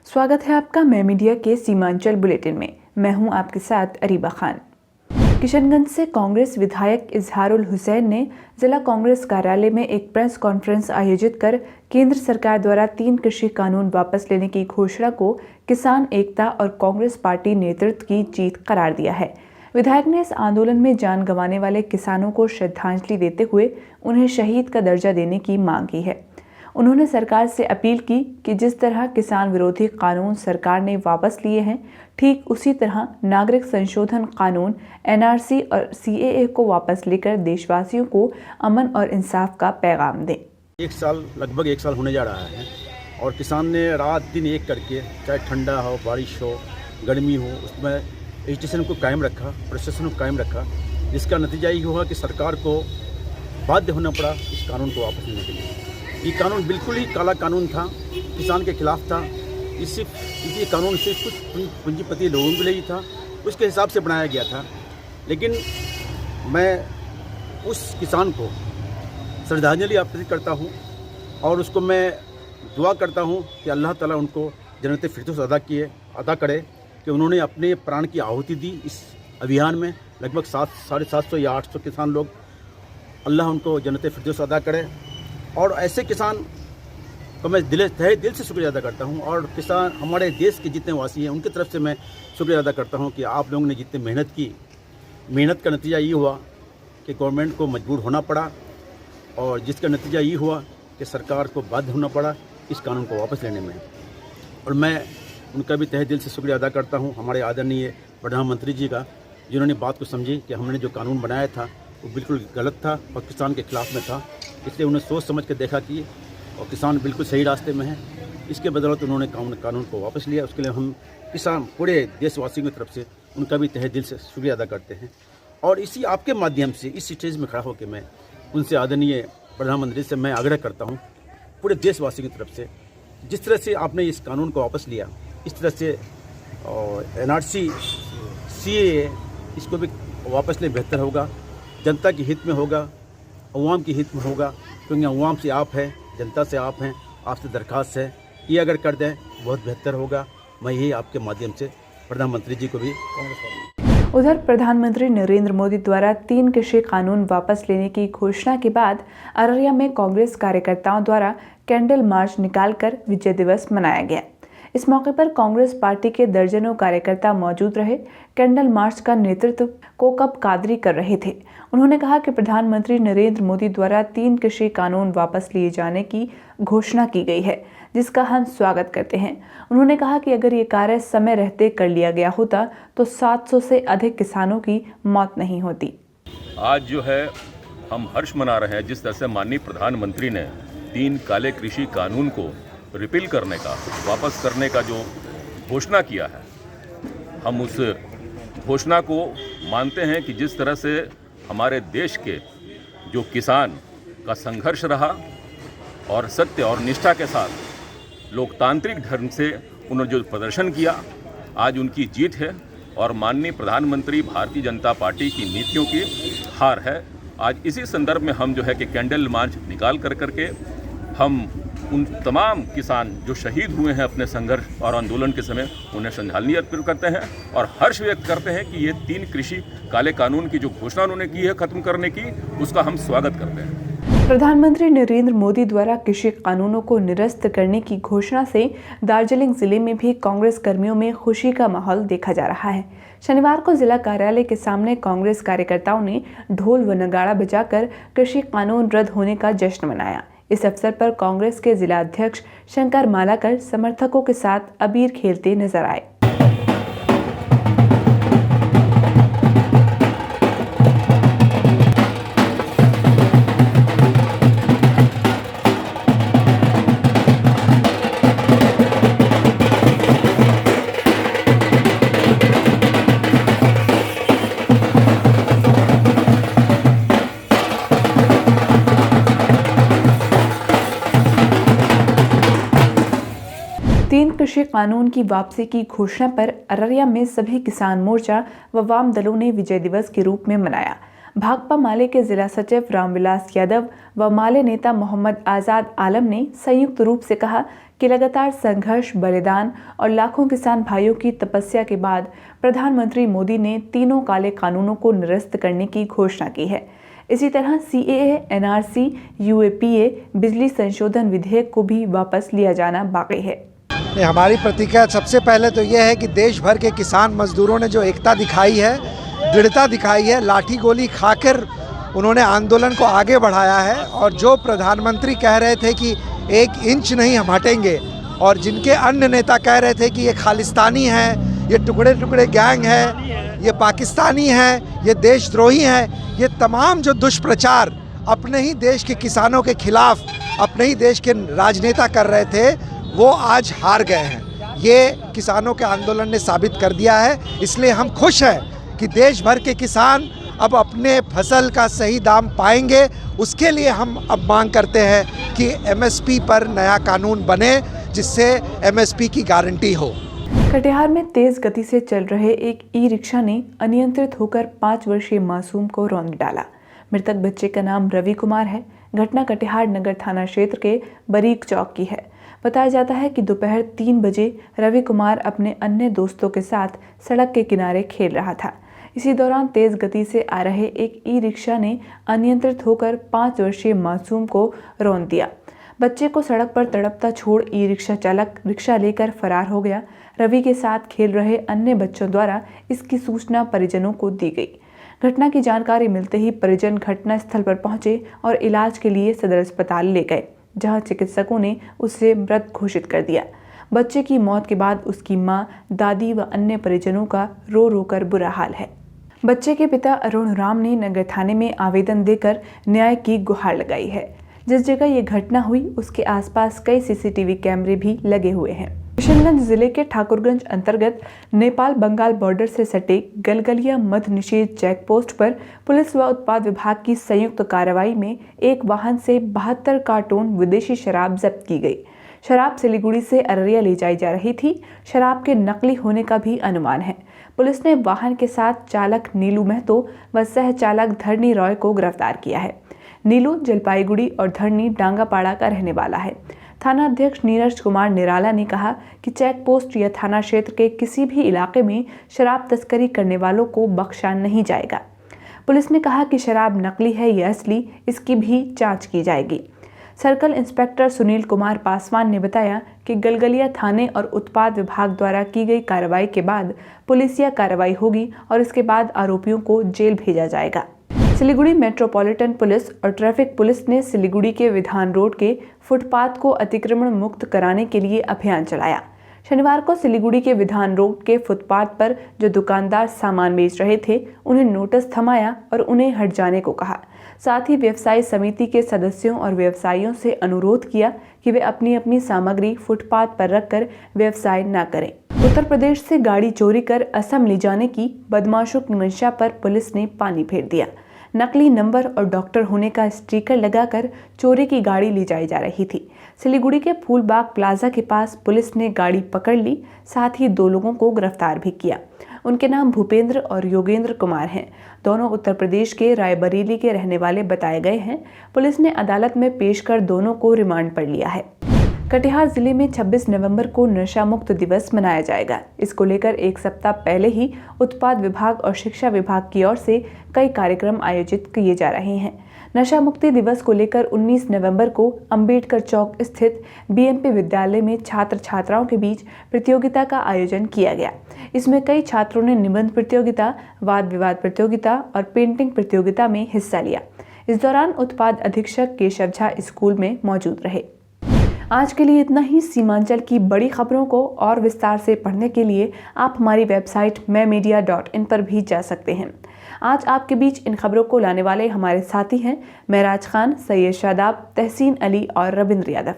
स्वागत है आपका मैं मीडिया के सीमांचल बुलेटिन में। मैं हूं आपके साथ अरीबा खान। किशनगंज से कांग्रेस विधायक इजहारुल हुसैन ने जिला कांग्रेस कार्यालय में एक प्रेस कॉन्फ्रेंस आयोजित कर केंद्र सरकार द्वारा 3 कृषि कानून वापस लेने की घोषणा को किसान एकता और कांग्रेस पार्टी नेतृत्व की जीत करार दिया है। विधायक ने इस आंदोलन में जान गंवाने वाले किसानों को श्रद्धांजलि देते हुए उन्हें शहीद का दर्जा देने की मांग की है। उन्होंने सरकार से अपील की कि जिस तरह किसान विरोधी कानून सरकार ने वापस लिए हैं, ठीक उसी तरह नागरिक संशोधन कानून एनआरसी और सीएए को वापस लेकर देशवासियों को अमन और इंसाफ का पैगाम दें। लगभग एक साल होने जा रहा है और किसान ने रात दिन एक करके, चाहे ठंडा हो, बारिश हो, गर्मी हो, उसमें एजुकेशन को कायम रखा, प्रशासन को कायम रखा, जिसका नतीजा ये हुआ कि सरकार को बाध्य होना पड़ा इस कानून को वापस लेने के लिए। ये कानून बिल्कुल ही काला कानून था, किसान के खिलाफ था। ये कानून सिर्फ कुछ पूंजीपति लोगों के लिए ही था, उसके हिसाब से बनाया गया था। लेकिन मैं उस किसान को श्रद्धांजलि अर्पित करता हूँ और उसको मैं दुआ करता हूँ कि अल्लाह ताला उनको जन्नत फिरदौस अदा करे कि उन्होंने अपने प्राण की आहुति दी इस अभियान में। लगभग 750 या 800 किसान लोग, अल्लाह उनको जन्नत फिरदौस अदा करे। और ऐसे किसान को मैं तहे दिल से शुक्रिया अदा करता हूं। और किसान हमारे देश के जितने वासी हैं उनकी तरफ से मैं शुक्रिया अदा करता हूं कि आप लोगों ने जितनी मेहनत की, मेहनत का नतीजा ये हुआ कि गवर्नमेंट को मजबूर होना पड़ा और जिसका नतीजा ये हुआ कि सरकार को बाध्य होना पड़ा इस कानून को वापस लेने में। और मैं उनका भी तहे दिल से शुक्रिया अदा करता हूँ, हमारे आदरणीय प्रधानमंत्री जी का, जिन्होंने बात को समझी कि हमने जो कानून बनाया था वो बिल्कुल गलत था और किसान के खिलाफ में था। इसलिए उन्हें सोच समझ कर देखा कि और किसान बिल्कुल सही रास्ते में है। इसके बदौलत उन्होंने कानून को वापस लिया। उसके लिए हम किसान पूरे देशवासियों की तरफ से उनका भी तहे दिल से शुक्रिया अदा करते हैं। और इसी आपके माध्यम से इस स्टेज में खड़ा होकर मैं उनसे, आदरणीय प्रधानमंत्री से मैं आग्रह करता हूँ पूरे देशवासियों की तरफ से, जिस तरह से आपने इस कानून को वापस लिया, इस तरह से एनआरसी सीएए इसको भी वापस ले बेहतर होगा, जनता के हित में होगा, अवाम के हित में होगा, क्योंकि अवाम से आप हैं, जनता से आप हैं। आपसे दरख्वास्त है ये अगर कर दें बहुत बेहतर होगा। मैं यही आपके माध्यम से प्रधानमंत्री जी को भी। उधर प्रधानमंत्री नरेंद्र मोदी द्वारा 3 कृषि कानून वापस लेने की घोषणा के बाद अररिया में कांग्रेस कार्यकर्ताओं द्वारा कैंडल मार्च निकालकर विजय दिवस मनाया गया। इस मौके पर कांग्रेस पार्टी के दर्जनों कार्यकर्ता मौजूद रहे। कैंडल मार्च का नेतृत्व कोकब कादरी कर रहे थे। उन्होंने कहा कि प्रधानमंत्री नरेंद्र मोदी द्वारा 3 कृषि कानून वापस लिए जाने की घोषणा की गई है, जिसका हम स्वागत करते हैं। उन्होंने कहा कि अगर ये कार्य समय रहते कर लिया गया होता तो 700 से अधिक किसानों की मौत नहीं होती। आज जो है हम हर्ष मना रहे हैं जिस तरह से माननीय प्रधानमंत्री ने 3 काले कृषि कानून को रिपील करने का, वापस करने का जो घोषणा किया है, हम उस घोषणा को मानते हैं कि जिस तरह से हमारे देश के जो किसान का संघर्ष रहा और सत्य और निष्ठा के साथ लोकतांत्रिक ढंग से उन्होंने जो प्रदर्शन किया, आज उनकी जीत है और माननीय प्रधानमंत्री भारतीय जनता पार्टी की नीतियों की हार है। आज इसी संदर्भ में हम जो है कि कैंडल मार्च निकाल करके हम उन तमाम किसान जो शहीद हुए हैं अपने संघर्ष और आंदोलन के समय, उन्हें श्रद्धांजलि अर्पित करते हैं और हर्ष व्यक्त करते हैं कि ये 3 कृषि काले कानून की जो घोषणा उन्होंने की है खत्म करने की, उसका हम स्वागत करते हैं। प्रधानमंत्री नरेंद्र मोदी द्वारा कृषि कानूनों को निरस्त करने की घोषणा से दार्जिलिंग जिले में भी कांग्रेस कर्मियों में खुशी का माहौल देखा जा रहा है। शनिवार को जिला कार्यालय के सामने कांग्रेस कार्यकर्ताओं ने ढोल व नगाड़ा बजाकर कृषि कानून रद्द होने का जश्न मनाया। इस अवसर पर कांग्रेस के जिला अध्यक्ष शंकर मालाकर समर्थकों के साथ अबीर खेलते नजर आए। कृषि कानून की वापसी की घोषणा पर अररिया में सभी किसान मोर्चा व वाम दलों ने विजय दिवस के रूप में मनाया। भाकपा माले के जिला सचिव रामविलास यादव व माले नेता मोहम्मद आज़ाद आलम ने संयुक्त रूप से कहा कि लगातार संघर्ष, बलिदान और लाखों किसान भाइयों की तपस्या के बाद प्रधानमंत्री मोदी ने तीनों काले कानूनों को निरस्त करने की घोषणा की है। इसी तरह CAA, NRC, UAPA, बिजली संशोधन विधेयक को भी वापस लिया जाना बाकी है। हमारी प्रतिक्रिया सबसे पहले तो यह है कि देश भर के किसान मजदूरों ने जो एकता दिखाई है, दृढ़ता दिखाई है, लाठी गोली खाकर उन्होंने आंदोलन को आगे बढ़ाया है। और जो प्रधानमंत्री कह रहे थे कि 1 इंच नहीं हम हटेंगे, और जिनके अन्य नेता कह रहे थे कि ये खालिस्तानी है, ये टुकड़े टुकड़े गैंग है, ये पाकिस्तानी है, ये देशद्रोही है, ये तमाम जो दुष्प्रचार अपने ही देश के किसानों के खिलाफ अपने ही देश के राजनेता कर रहे थे, वो आज हार गए हैं। ये किसानों के आंदोलन ने साबित कर दिया है। इसलिए हम खुश हैं कि देश भर के किसान अब अपने फसल का सही दाम पाएंगे। उसके लिए हम अब मांग करते हैं कि MSP पर नया कानून बने, जिससे MSP की गारंटी हो। कटिहार में तेज गति से चल रहे एक ई-रिक्शा ने अनियंत्रित होकर 5 वर्षीय मासूम को रौंद डाला। मृतक बच्चे का नाम रवि कुमार है। घटना कटिहार नगर थाना क्षेत्र के बरीक चौक की है। बताया जाता है कि दोपहर 3 बजे रवि कुमार अपने अन्य दोस्तों के साथ सड़क के किनारे खेल रहा था। इसी दौरान तेज गति से आ रहे एक ई-रिक्शा ने अनियंत्रित होकर 5 वर्षीय मासूम को रौंद दिया। बच्चे को सड़क पर तड़पता छोड़ ई-रिक्शा चालक रिक्शा लेकर फरार हो गया। रवि के साथ खेल रहे अन्य बच्चों द्वारा इसकी सूचना परिजनों को दी गई। घटना की जानकारी मिलते ही परिजन घटनास्थल पर पहुंचे और इलाज के लिए सदर अस्पताल ले गए, जहां चिकित्सकों ने उसे मृत घोषित कर दिया। बच्चे की मौत के बाद उसकी मां, दादी व अन्य परिजनों का रो रो कर बुरा हाल है। बच्चे के पिता अरुण राम ने नगर थाने में आवेदन देकर न्याय की गुहार लगाई है। जिस जगह ये घटना हुई उसके आसपास कई CCTV कैमरे भी लगे हुए हैं। किशनगंज जिले के ठाकुरगंज अंतर्गत नेपाल बंगाल बॉर्डर से सटे गलगलिया मद निषेध चेक पोस्ट पर पुलिस व उत्पाद विभाग की संयुक्त कार्रवाई में एक वाहन से 72 कार्टून विदेशी शराब जब्त की गई। शराब सिलीगुड़ी से अररिया ले जाई जा रही थी। शराब के नकली होने का भी अनुमान है। पुलिस ने वाहन के साथ चालक नीलू महतो व सह चालक धरनी रॉय को गिरफ्तार किया है। नीलू जलपाईगुड़ी और धरनी डांगापाड़ा का रहने वाला है। थाना अध्यक्ष नीरज कुमार निराला ने कहा कि चेक पोस्ट या थाना क्षेत्र के किसी भी इलाके में शराब तस्करी करने वालों को बख्शा नहीं जाएगा। पुलिस ने कहा कि शराब नकली है या असली, इसकी भी जांच की जाएगी। सर्कल इंस्पेक्टर सुनील कुमार पासवान ने बताया कि गलगलिया थाने और उत्पाद विभाग द्वारा की गई कार्रवाई के बाद पुलिसिया कार्रवाई होगी और इसके बाद आरोपियों को जेल भेजा जाएगा। सिलीगुड़ी मेट्रोपॉलिटन पुलिस और ट्रैफिक पुलिस ने सिलीगुड़ी के विधान रोड के फुटपाथ को अतिक्रमण मुक्त कराने के लिए अभियान चलाया। शनिवार को सिलीगुड़ी के विधान रोड के फुटपाथ पर जो दुकानदार सामान बेच रहे थे, उन्हें नोटिस थमाया और उन्हें हट जाने को कहा। साथ ही व्यवसायी समिति के सदस्यों और व्यवसायियों से अनुरोध किया कि वे अपनी अपनी सामग्री फुटपाथ पर रखकर व्यवसाय न करें। उत्तर प्रदेश से गाड़ी चोरी कर असम ले जाने की बदमाशों की मंशा पर पुलिस ने पानी फेर दिया। नकली नंबर और डॉक्टर होने का स्टिकर लगाकर चोरी की गाड़ी ले जाई जा रही थी। सिलीगुड़ी के फूलबाग प्लाजा के पास पुलिस ने गाड़ी पकड़ ली। साथ ही 2 लोगों को गिरफ्तार भी किया। उनके नाम भूपेंद्र और योगेंद्र कुमार हैं। दोनों उत्तर प्रदेश के रायबरेली के रहने वाले बताए गए हैं। पुलिस ने अदालत में पेश कर दोनों को रिमांड पर लिया है। कटिहार जिले में 26 नवंबर को नशा मुक्त दिवस मनाया जाएगा। इसको लेकर एक सप्ताह पहले ही उत्पाद विभाग और शिक्षा विभाग की ओर से कई कार्यक्रम आयोजित किए जा रहे हैं। नशा मुक्ति दिवस को लेकर 19 नवंबर को अंबेडकर चौक स्थित BMP विद्यालय में छात्र छात्राओं के बीच प्रतियोगिता का आयोजन किया गया। इसमें कई छात्रों ने निबंध प्रतियोगिता, वाद विवाद प्रतियोगिता और पेंटिंग प्रतियोगिता में हिस्सा लिया। इस दौरान उत्पाद अधीक्षक केशव झा स्कूल में मौजूद रहे। आज के लिए इतना ही। सीमांचल की बड़ी खबरों को और विस्तार से पढ़ने के लिए आप हमारी वेबसाइट मैमीडिया.in पर भी जा सकते हैं। आज आपके बीच इन खबरों को लाने वाले हमारे साथी हैं महराज खान, सैयद शादाब, तहसीन अली और रविंद्र यादव।